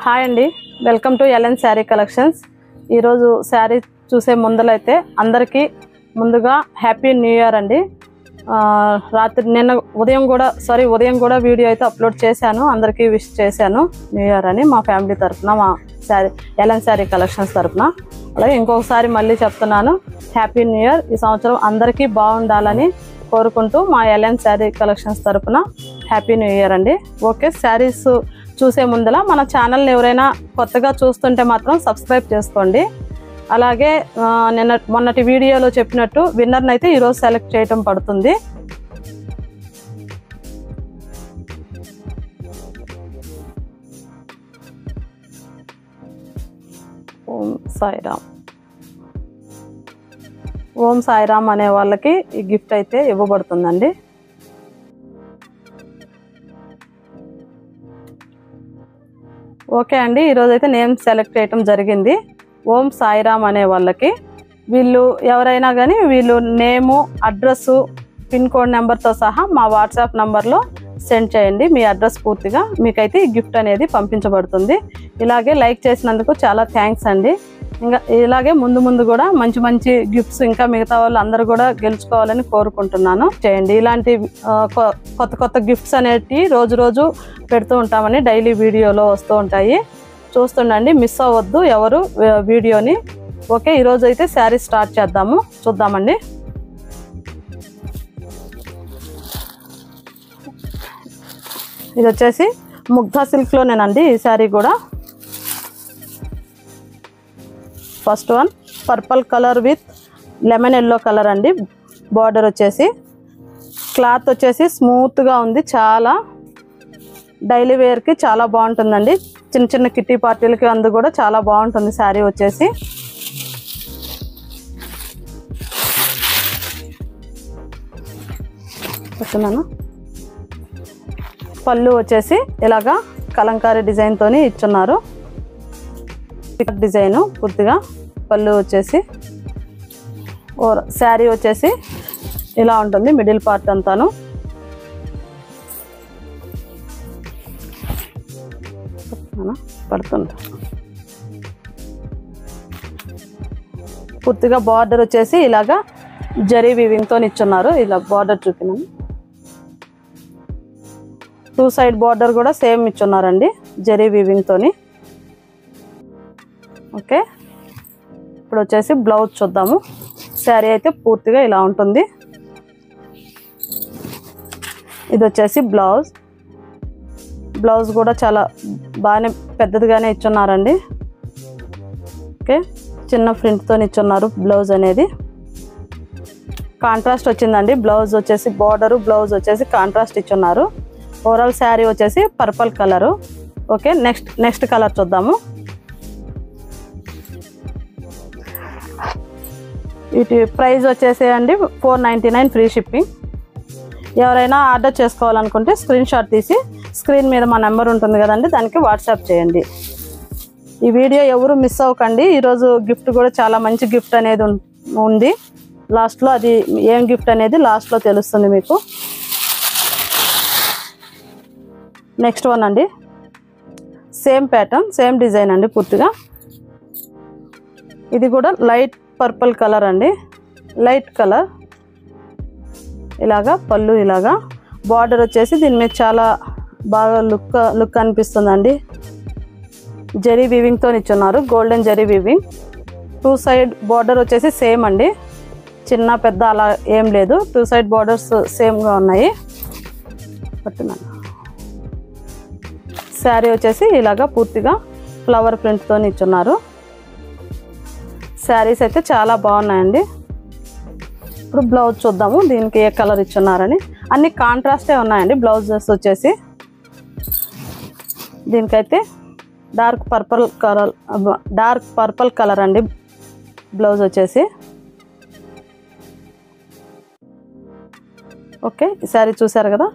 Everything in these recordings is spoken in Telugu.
హాయ్ అండి, welcome to LN saree collections. ఈరోజు శారీ చూసే ముందలైతే అందరికీ ముందుగా హ్యాపీ న్యూ ఇయర్ అండి. నిన్న ఉదయం కూడా వీడియో అయితే అప్లోడ్ చేశాను. అందరికీ విష్ చేశాను న్యూ ఇయర్ అని మా ఫ్యామిలీ తరఫున, మా ఎల్ఎన్ శారీ కలెక్షన్స్ తరఫున. అలాగే ఇంకొకసారి మళ్ళీ చెప్తున్నాను, హ్యాపీ న్యూ ఇయర్. ఈ సంవత్సరం అందరికీ బాగుండాలని కోరుకుంటూ మా ఎల్ఎన్ శారీ కలెక్షన్స్ తరఫున హ్యాపీ న్యూ ఇయర్ అండి. ఓకే, శారీస్ చూసే ముందల మన ఛానల్ని ఎవరైనా కొత్తగా చూస్తుంటే మాత్రం సబ్స్క్రైబ్ చేసుకోండి. అలాగే మొన్నటి వీడియోలో చెప్పినట్టు విన్నర్ని అయితే ఈరోజు సెలెక్ట్ చేయటం పడుతుంది. ఓం సాయిరామ్ అనే వాళ్ళకి ఈ గిఫ్ట్ అయితే ఇవ్వబడుతుందండి. ఓకే అండి, ఈరోజు అయితే నేమ్ సెలెక్ట్ చేయటం జరిగింది. ఓం సాయిరామ్ అనే వాళ్ళకి వీళ్ళు ఎవరైనా కానీ వీళ్ళు నేము, అడ్రస్సు, పిన్ కోడ్ నెంబర్తో సహా మా వాట్సాప్ నంబర్లో సెండ్ చేయండి. మీ అడ్రస్ పూర్తిగా మీకైతే ఈ గిఫ్ట్ అనేది పంపించబడుతుంది. ఇలాగే లైక్ చేసినందుకు చాలా థ్యాంక్స్ అండి. ఇంకా ఇలాగే ముందు కూడా మంచి గిఫ్ట్స్ ఇంకా మిగతా వాళ్ళు అందరూ కూడా గెలుచుకోవాలని కోరుకుంటున్నాను. చేయండి ఇలాంటి కొత్త గిఫ్ట్స్ అనేటివి రోజు పెడుతూ ఉంటామని డైలీ వీడియోలో వస్తూ ఉంటాయి. చూస్తుండండి, మిస్ అవ్వద్దు ఎవరు వీడియోని. ఓకే, ఈరోజు అయితే శారీ స్టార్ట్ చూద్దామండి. ఇది వచ్చేసి ముగ్ధా సిల్క్లోనేనండి ఈ శారీ కూడా. First one purple colour with lemon yellow colour అండి. బార్డర్ వచ్చేసి క్లాత్ వచ్చేసి స్మూత్గా ఉంది. చాలా డైలీ వేర్కి చాలా బాగుంటుందండి. చిన్న కిట్టి పార్టీలకి అందు కూడా చాలా బాగుంటుంది శారీ వచ్చేసి. చెప్తున్నాను, పళ్ళు వచ్చేసి ఇలాగా కలంకారీ డిజైన్తోని ఇచ్చున్నారు. డిజైన్ పూర్తిగా పళ్ళు వచ్చేసి. శారీ వచ్చేసి ఇలా ఉంటుంది మిడిల్ పార్ట్ అంతాను. పడుతుంది పూర్తిగా. బార్డర్ వచ్చేసి ఇలాగా జరీ వీవింగ్తో ఇచ్చున్నారు. ఇలా బార్డర్ చూపినాను. 2 సైడ్ బార్డర్ కూడా సేమ్ ఇచ్చున్నారండి జరీ వీవింగ్తోని. ఓకే, ఇప్పుడు వచ్చేసి బ్లౌజ్ చూద్దాము. శారీ అయితే పూర్తిగా ఇలా ఉంటుంది. ఇది వచ్చేసి బ్లౌజ్ కూడా చాలా బాగానే పెద్దదిగానే ఇచ్చున్నారండి. ఓకే, చిన్న ప్రింట్తో ఇచ్చున్నారు బ్లౌజ్ అనేది. కాంట్రాస్ట్ వచ్చిందండి బ్లౌజ్ వచ్చేసి. బార్డరు బ్లౌజ్ వచ్చేసి కాంట్రాస్ట్ ఇచ్చున్నారు. ఓవరాల్ శారీ వచ్చేసి purple colour. Okay, next colour చూద్దాము. వీటి ప్రైస్ వచ్చేసి అండి 499 ఫ్రీ షిప్పింగ్. ఎవరైనా ఆర్డర్ చేసుకోవాలనుకుంటే స్క్రీన్ షాట్ తీసి స్క్రీన్ మీద మా నెంబర్ ఉంటుంది కదండి, దానికి వాట్సాప్ చేయండి. ఈ వీడియో ఎవరు మిస్ అవ్వకండి. ఈరోజు గిఫ్ట్ కూడా చాలా మంచి గిఫ్ట్ అనేది ఉంది. లాస్ట్లో అది ఏం గిఫ్ట్ అనేది లాస్ట్లో తెలుస్తుంది మీకు. నెక్స్ట్ వన్ అండి, సేమ్ ప్యాటర్న్, సేమ్ డిజైన్ అండి పూర్తిగా. ఇది కూడా లైట్ పర్పుల్ కలర్ అండి, లైట్ కలర్. ఇలాగా పళ్ళు, ఇలాగా బార్డర్ వచ్చేసి దీని మీద చాలా బాగా లుక్ అనిపిస్తుందండి. జరీ వీవింగ్తో ఇచ్చున్నారు, golden zari weaving. 2 side border వచ్చేసి సేమ్ అండి, చిన్న పెద్ద అలా ఏం లేదు. 2 సైడ్ బార్డర్స్ సేమ్గా ఉన్నాయి. పట్టున్నాను. శారీ వచ్చేసి ఇలాగా పూర్తిగా ఫ్లవర్ ప్రింట్తో ఇచ్చున్నారు. శారీస్ అయితే చాలా బాగున్నాయండి. ఇప్పుడు బ్లౌజ్ చూద్దాము, దీనికి ఏ కలర్ ఇచ్చున్నారని. అన్ని కాంట్రాస్టే ఉన్నాయండి బ్లౌజెస్ వచ్చేసి. దీనికైతే డార్క్ పర్పుల్ కలర్ అండి బ్లౌజ్ వచ్చేసి. ఓకే, ఈ శారీ చూసారు కదా.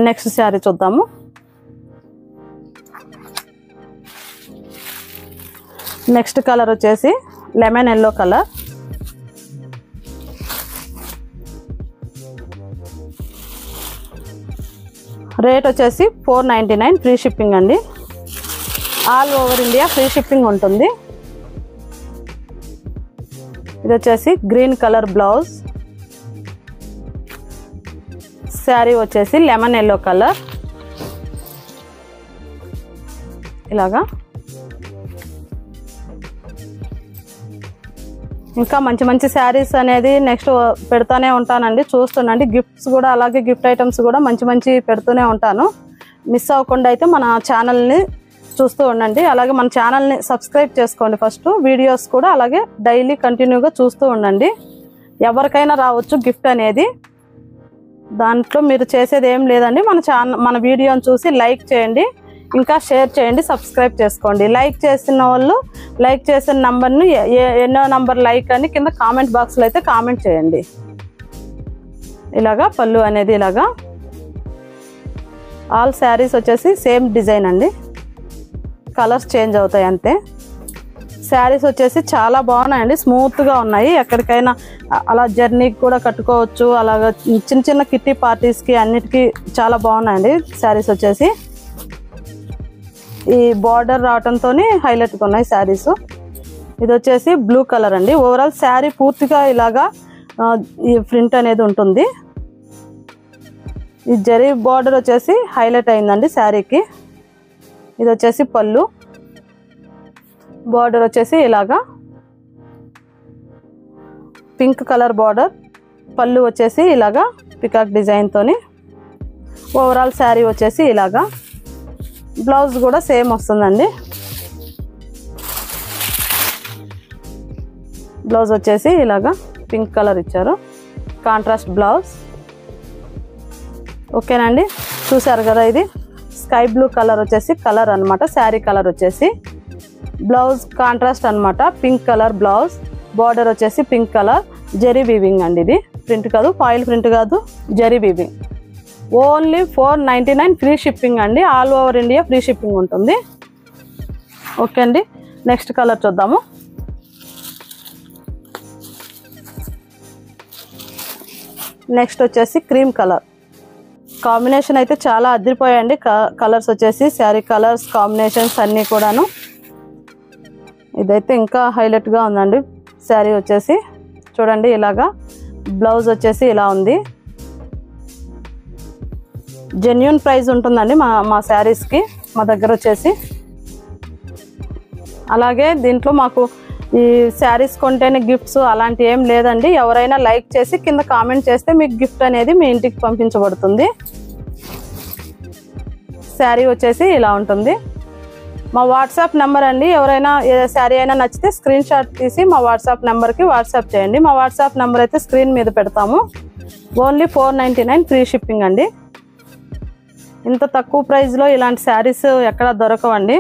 నెక్స్ట్ శారీ చూద్దాము. నెక్స్ట్ కలర్ వచ్చేసి లెమన్ ఎల్లో కలర్. రేట్ వచ్చేసి 499 ఫ్రీ షిప్పింగ్ అండి. All over India free shipping ఉంటుంది. ఇది వచ్చేసి గ్రీన్ కలర్ బ్లౌజ్, శారీ వచ్చేసి లెమన్ ఎల్లో కలర్. ఇలాగా ఇంకా మంచి మంచి శారీస్ అనేది నెక్స్ట్ పెడతానే ఉంటానండి, చూస్తుండండి. గిఫ్ట్స్ కూడా అలాగే గిఫ్ట్ ఐటమ్స్ కూడా మంచి మంచి పెడుతూనే ఉంటాను. మిస్ అవ్వకుండా అయితే మన ఛానల్ని చూస్తూ ఉండండి. అలాగే మన ఛానల్ని సబ్స్క్రైబ్ చేసుకోండి ఫస్ట్. వీడియోస్ కూడా అలాగే డైలీ కంటిన్యూగా చూస్తూ ఉండండి. ఎవరికైనా రావచ్చు గిఫ్ట్ అనేది, దాంట్లో మీరు చేసేది ఏం లేదండి. మన వీడియోని చూసి లైక్ చేయండి, ఇంకా షేర్ చేయండి, సబ్స్క్రైబ్ చేసుకోండి. లైక్ చేసిన వాళ్ళు లైక్ చేసిన నంబర్ని ఎన్నో నంబర్ లైక్ అని కింద కామెంట్ బాక్స్లో అయితే కామెంట్ చేయండి. ఇలాగా పళ్ళు అనేది ఇలాగా. ఆల్ శారీస్ వచ్చేసి సేమ్ డిజైన్ అండి, కలర్స్ చేంజ్ అవుతాయి అంతే. శారీస్ వచ్చేసి చాలా బాగున్నాయండి, స్మూత్గా ఉన్నాయి. ఎక్కడికైనా అలా జర్నీకి కూడా కట్టుకోవచ్చు, అలాగా చిన్న చిన్న కిట్టి పార్టీస్కి అన్నిటికీ చాలా బాగున్నాయండి శారీస్ వచ్చేసి. ఈ బార్డర్ రావడంతో హైలైట్గా ఉన్నాయి శారీస్. ఇది వచ్చేసి బ్లూ కలర్ అండి. ఓవరాల్ శారీ పూర్తిగా ఇలాగా ఈ ప్రింట్ అనేది ఉంటుంది. ఈ జరీ బార్డర్ వచ్చేసి హైలైట్ అయిందండి శారీకి. ఇది వచ్చేసి పళ్ళు, బార్డర్ వచ్చేసి ఇలాగా పింక్ కలర్ బార్డర్, పళ్ళు వచ్చేసి ఇలాగా పికాక్ డిజైన్తోని. ఓవరాల్ శారీ వచ్చేసి ఇలాగా. బ్లౌజ్ కూడా సేమ్ వస్తుందండి. బ్లౌజ్ వచ్చేసి ఇలాగా పింక్ కలర్ ఇచ్చారు, కాంట్రాస్ట్ బ్లౌజ్. ఓకేనండి, చూసారు కదా. ఇది స్కై బ్లూ కలర్ వచ్చేసి కలర్ అనమాట, శారీ కలర్ వచ్చేసి. బ్లౌజ్ కాంట్రాస్ట్ అనమాట, పింక్ కలర్ బ్లౌజ్. బార్డర్ వచ్చేసి పింక్ కలర్, జరీ వీవింగ్ అండి. ఇది ప్రింట్ కాదు, ఫాయిల్ ప్రింట్ కాదు, zari weaving. Only 499 free shipping అండి. All over India free shipping ఉంటుంది. ఓకే అండి, నెక్స్ట్ కలర్ చూద్దాము. నెక్స్ట్ వచ్చేసి క్రీమ్ కలర్. కాంబినేషన్ అయితే చాలా అదిరిపోయాయండి కలర్స్ వచ్చేసి. శారీ కలర్స్ కాంబినేషన్స్ అన్నీ కూడాను. ఇదైతే ఇంకా హైలైట్గా ఉందండి శారీ వచ్చేసి. చూడండి ఇలాగా. బ్లౌజ్ వచ్చేసి ఇలా ఉంది. జెన్యూన్ ప్రైస్ ఉంటుందండి మా శారీస్కి మా దగ్గర వచ్చేసి. అలాగే దీంట్లో మాకు ఈ శారీస్ కొంటేనే గిఫ్ట్స్ అలాంటి ఏం లేదండి. ఎవరైనా లైక్ చేసి కింద కామెంట్ చేస్తే మీకు గిఫ్ట్ అనేది మీ ఇంటికి పంపించబడుతుంది. శారీ వచ్చేసి ఇలా ఉంటుంది. మా వాట్సాప్ నెంబర్ అండి. ఎవరైనా శారీ అయినా నచ్చితే స్క్రీన్ షాట్ తీసి మా వాట్సాప్ నెంబర్కి వాట్సాప్ చేయండి. మా వాట్సాప్ నెంబర్ అయితే స్క్రీన్ మీద పెడతాము. ఓన్లీ 499 ఫ్రీ షిప్పింగ్ అండి. ఇంత తక్కువ ప్రైస్లో ఇలాంటి శారీస్ ఎక్కడ దొరకవండి.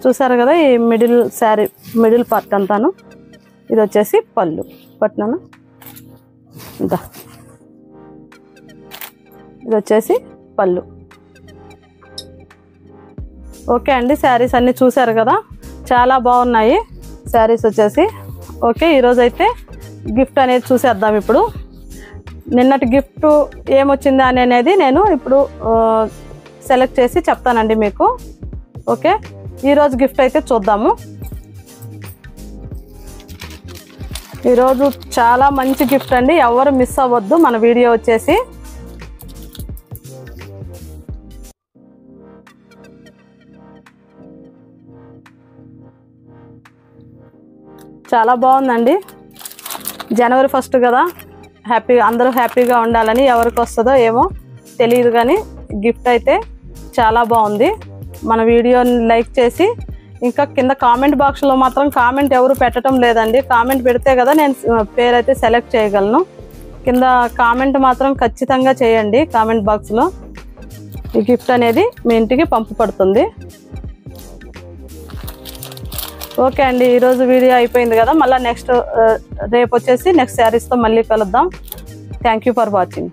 చూసారు కదా, ఈ మిడిల్ శారీ మిడిల్ పార్ట్ అంతాను. ఇది వచ్చేసి పళ్ళు పట్టినాను. ఇంత ఇది వచ్చేసి పళ్ళు. ఓకే అండి, శారీస్ అన్నీ చూసారు కదా, చాలా బాగున్నాయి శారీస్ వచ్చేసి. ఓకే, ఈరోజు అయితే గిఫ్ట్ అనేది చూసేద్దాం. ఇప్పుడు నిన్నటి గిఫ్ట్ ఏమొచ్చిందా అనేది నేను ఇప్పుడు సెలెక్ట్ చేసి చెప్తానండి మీకు. ఓకే, ఈరోజు గిఫ్ట్ అయితే చూద్దాము. ఈరోజు చాలా మంచి గిఫ్ట్ అండి, ఎవరు మిస్ అవ్వద్దు మన వీడియో వచ్చేసి. చాలా బాగుందండి. జనవరి 1 కదా, అందరూ హ్యాపీగా ఉండాలని. ఎవరికి వస్తుందో ఏమో తెలియదు కానీ గిఫ్ట్ అయితే చాలా బాగుంది. మన వీడియోని లైక్ చేసి ఇంకా కింద కామెంట్ బాక్స్లో మాత్రం కామెంట్ ఎవరు పెట్టడం లేదండి. కామెంట్ పెడితే కదా నేను పేరైతే సెలెక్ట్ చేయగలను. కింద కామెంట్ మాత్రం ఖచ్చితంగా చేయండి కామెంట్ బాక్స్లో. ఈ గిఫ్ట్ అనేది మీ ఇంటికి పంపబడుతుంది. ఓకే అండి, ఈరోజు వీడియో అయిపోయింది కదా. మళ్ళీ రేపు వచ్చేసి నెక్స్ట్ శారీస్తో మళ్ళీ కలుద్దాం. Thank you for watching.